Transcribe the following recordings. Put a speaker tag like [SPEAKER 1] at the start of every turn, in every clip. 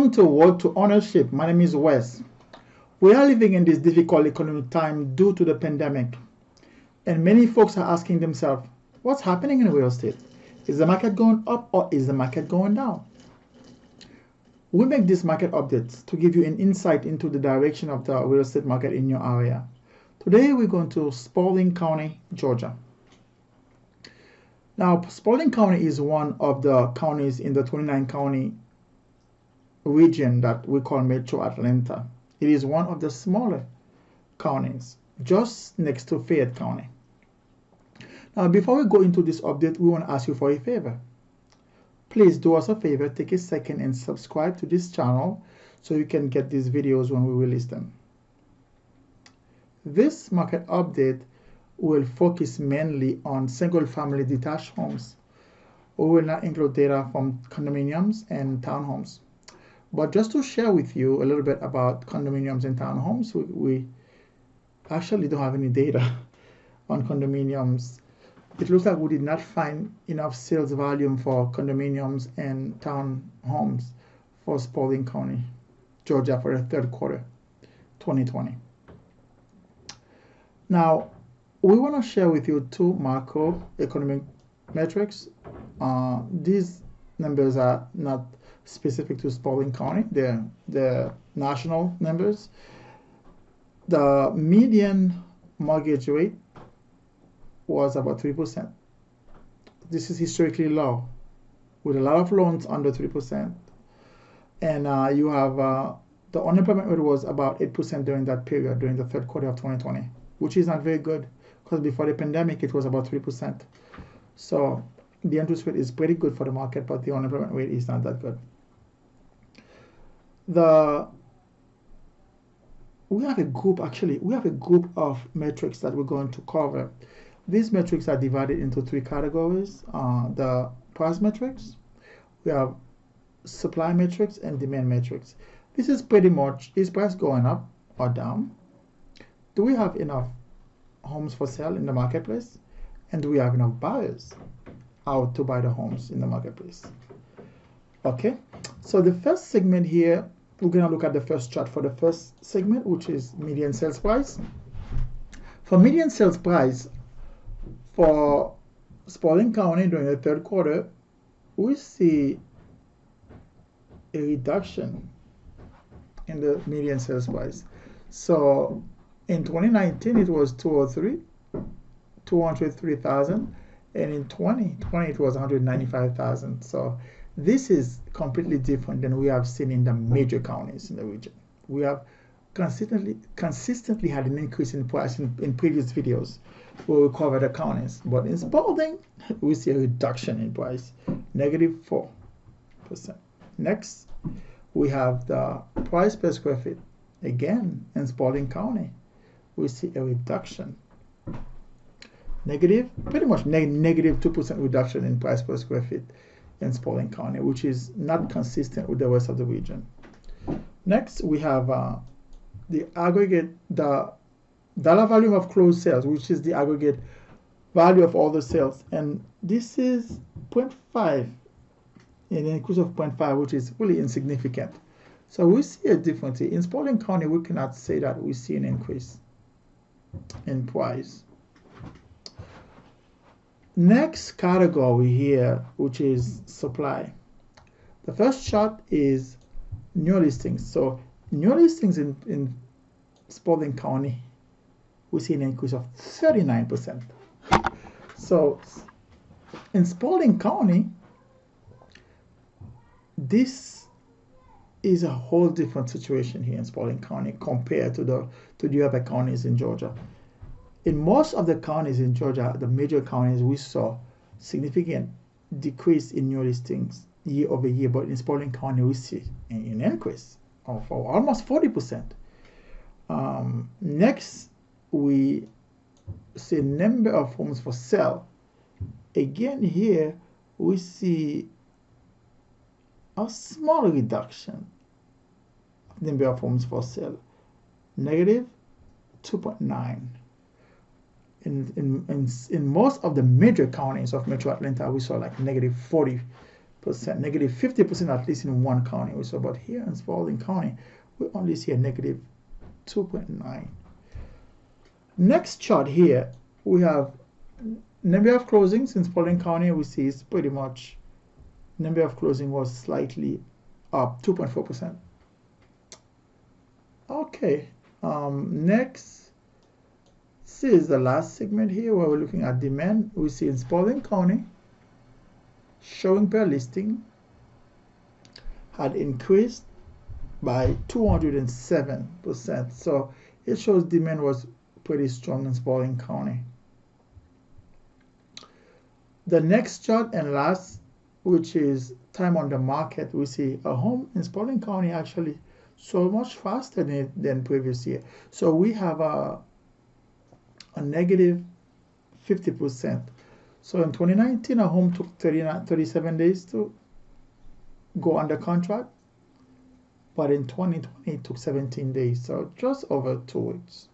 [SPEAKER 1] Welcome to Work to Ownership. My name is Wes. We are living in this difficult economic time due to the pandemic, and many folks are asking themselves, what's happening in real estate? Is the market going up or is the market going down? We make these market updates to give you an insight into the direction of the real estate market in your area. Today we're going to Spalding County, Georgia. Now, Spalding County is one of the counties in the 29 county region that we call Metro Atlanta. It is one of the smaller counties, just next to Fayette County. Now, before we go into this update, we want to ask you for a favor. Please do us a favor, take a second and subscribe to this channel so you can get these videos when we release them. This market update will focus mainly on single-family detached homes. We will not include data from condominiums and townhomes. But just to share with you a little bit about condominiums and townhomes, we actually don't have any data on condominiums. It looks like we did not find enough sales volume for condominiums and townhomes for Spalding County, Georgia for the third quarter 2020. Now, we want to share with you two macroeconomic metrics. These numbers are not specific to Spalding County, they're national numbers. The median mortgage rate was about 3%. This is historically low, with a lot of loans under 3%. And you have the unemployment rate was about 8% during that period, during the third quarter of 2020, which is not very good because before the pandemic it was about 3%. So the interest rate is pretty good for the market, but the unemployment rate is not that good. We have a group of metrics that we're going to cover. These metrics are divided into three categories. The price metrics, we have supply metrics and demand metrics. This is pretty much, is price going up or down? Do we have enough homes for sale in the marketplace? And do we have enough buyers out to buy the homes in the marketplace? Okay, so the first segment here, we're going to look at the first chart for the first segment, which is median sales price. For median sales price for Spalding County during the third quarter, we see a reduction in the median sales price. So in 2019, it was 203,000, and in 2020, it was 195,000. So this is completely different than we have seen in the major counties in the region. We have consistently had an increase in price in previous videos where we cover the counties. But in Spalding, we see a reduction in price, -4%. Next, we have the price per square feet. Again, in Spalding County, we see a reduction. Pretty much -2% reduction in price per square feet in Spalding County, which is not consistent with the rest of the region. Next, we have the dollar volume of closed sales, which is the aggregate value of all the sales. And this is 0.5, an increase of 0.5, which is really insignificant. So we see a difference. In Spalding County, we cannot say that we see an increase in price. Next category here, which is supply. The first chart is new listings. So new listings in Spalding County, we see an increase of 39%. So in Spalding County, this is a whole different situation here in Spalding County compared to the other counties in Georgia. In most of the counties in Georgia, the major counties, we saw significant decrease in new listings year over year, but in Spalding County, we see an increase of almost 40%. Next, we see number of homes for sale. Again, here we see a small reduction of number of homes for sale, -2.9. In most of the major counties of Metro Atlanta, we saw like -40 negative 50% at least in one county. We saw, but here in Spalding County, we only see a negative 2.9. Next chart here, we have number of closings in Spalding County. We see it's pretty much number of closing was slightly up, 2.4%. Okay, next, this is the last segment here where we're looking at demand. We see in Spalding County, showing per listing had increased by 207%. So it shows demand was pretty strong in Spalding County. The next chart and last, which is time on the market, we see a home in Spalding County actually sold much faster than previous year. So we have a negative 50%. So in 2019, a home took 37 days to go under contract, but in 2020 it took 17 days, so just over 2 weeks.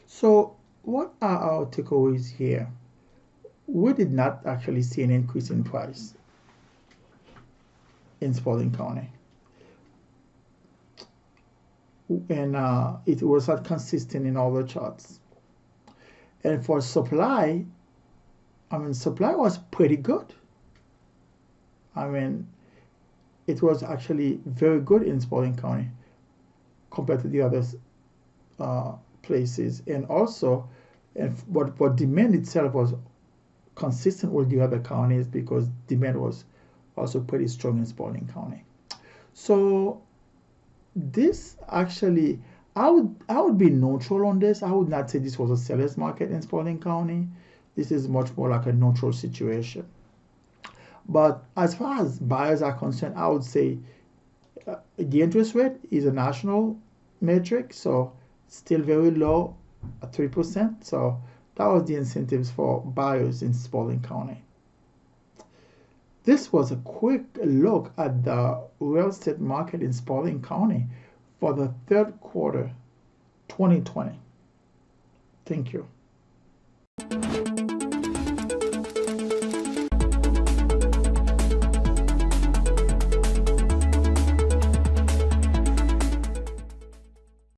[SPEAKER 1] So what are our takeaways here? We did not actually see an increase in price in Spalding County, and it was not consistent in all the charts. And for supply, I mean, supply was pretty good. I mean, it was actually very good in Spalding County compared to the other places, and also, but demand itself was consistent with the other counties because demand was also pretty strong in Spalding County. So this actually, I would be neutral on this. I would not say this was a seller's market in Spalding County. This is much more like a neutral situation. But as far as buyers are concerned, I would say the interest rate is a national metric, so still very low at 3%. So that was the incentives for buyers in Spalding County. This was a quick look at the real estate market in Spalding County for the third quarter 2020. Thank you.